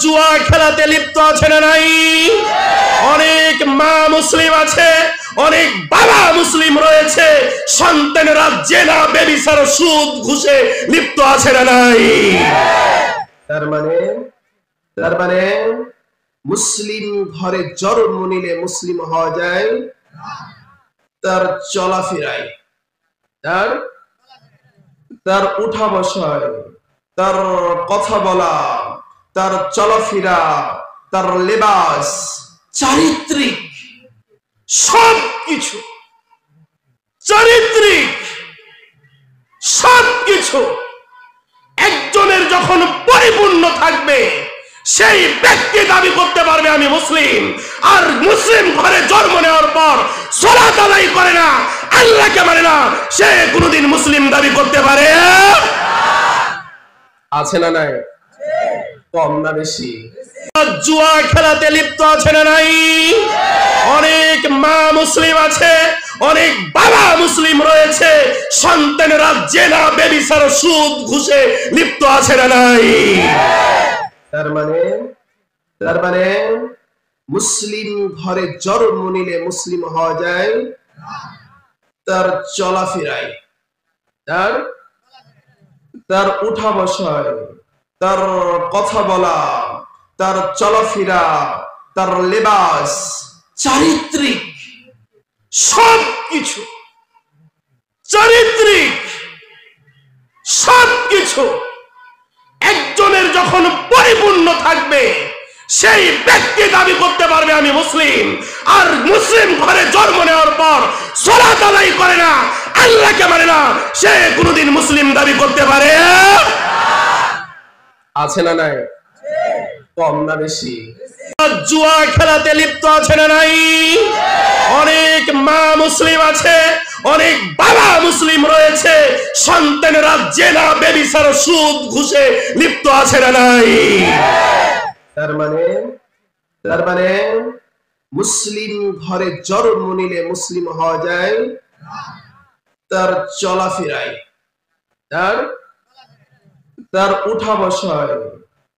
জুয়া খেলাতে লিপ্ত আছে না নাই? অনেক মা মুসলিম আছে, অনেক বাবা মুসলিম রয়েছে, সন্তানেরা জেনা ব্যভিচার সুদ ঘুষে লিপ্ত আছে না নাই? তার মানে মুসলিম ঘরে জন্ম নিলে মুসলিম হওয়া যায় তার চলাফেরায়, তার উঠা বসায়, তার কথা বলা, তার চলাফেরা, তার লেবাস, চারিত্রিক সবকিছু, চারিত্রিক সবকিছু একজনের যখন পরিপূর্ণ থাকবে সেই ব্যক্তি দাবি করতে পারবে আমি মুসলিম। আর মুসলিম ঘরে জন্ম নেওয়ার পর সালাত আদায় করে না, আল্লাহকে মানে না, সে কোনোদিন মুসলিম দাবি করতে পারে? আছে না নাই? কম না বেশি? জুয়া খেলাতে লিপ্ত আছে না নাই? অনেক মা মুসলিম আছে, অনেক বাবা মুসলিম রয়েছে, সন্তানেরা জেনা ব্যভিচার সুদ ঘুষে লিপ্ত আছে না নাই? তার মানে মুসলিম ঘরে জন্ম নিলে মুসলিম হওয়া যায় তার চলাফেরায়, তার উঠা বসায়, তার কথা বলা, তার চলাফেরা, তার লেবাস, চারিত্রিক সবকিছু, চারিত্রিক সবকিছু একজনের যখন পরিপূর্ণ থাকবে সেই ব্যক্তি দাবি করতে পারবে আমি মুসলিম। আর মুসলিম ঘরে জন্ম নেওয়ার পর সালাত আদায় করে না, আল্লাহকে মানে না, সে কোনোদিন মুসলিম দাবি করতে পারে? আছে না নাই? কম না বেশি? জুয়া খেলাতে লিপ্ত আছে না নাই? অনেক মা মুসলিম আছে, অনেক বাবা মুসলিম রয়েছে, সন্তানেরা জেনা ব্যভিচার সুদ ঘুষে লিপ্ত আছে না নাই? তার মানে মুসলিম ঘরে জন্ম নিলে মুসলিম হওয়া যায় তার চলাফেরায়, তার উঠা বসায়,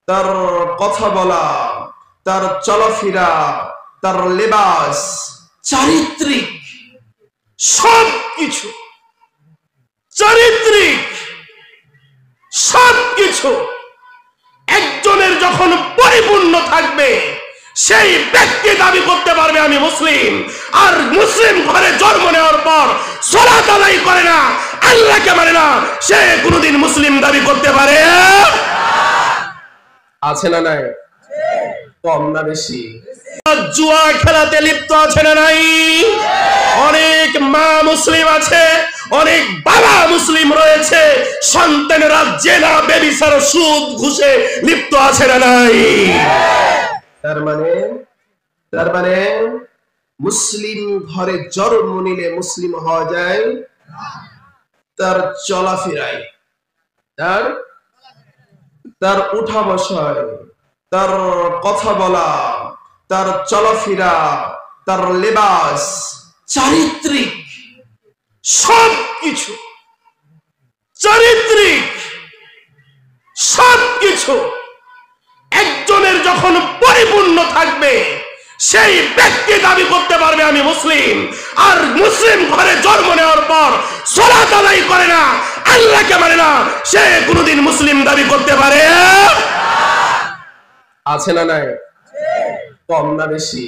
তার কথা বলা, তার চলাফেরা, তার লেবাস, চারিত্রিক সবকিছু, চারিত্রিক সবকিছু একজনের যখন পরিপূর্ণ থাকবে সেই ব্যক্তি দাবি করতে পারবে আমি মুসলিম। আর মুসলিম ঘরে জন্ম নেওয়ার পর সালাত আদায় করে না, আল্লাহকে মানে না, সে কোনোদিন মুসলিম দাবি করতে পারে? আছে না নাই? কম না বেশি? জুয়া খেলাতে লিপ্ত আছে না নাই? অনেক মা মুসলিম আছে, অনেক বাবা মুসলিম রয়েছে, সন্তানেরা জেনা ব্যভিচার সুদ ঘুষে লিপ্ত আছে না নাই? তার মানে মুসলিম ঘরে জন্ম নিলে মুসলিম হওয়া যায় তার চলাফেরায়, তার উঠা বসায়, তার কথা বলা, তার চলাফেরা, তার লেবাস, চারিত্রিক সবকিছু, চারিত্রিক সবকিছু একজনের যখন পরিপূর্ণ থাকবে সেই ব্যক্তি দাবি করতে পারবে আমি মুসলিম। আর মুসলিম ঘরে জন্ম নেওয়ার পর সালাত আদায় করে না, আল্লাহকে মানে না, সে কোনোদিন মুসলিম দাবি করতে পারে? আছে না নাই? কম না বেশি?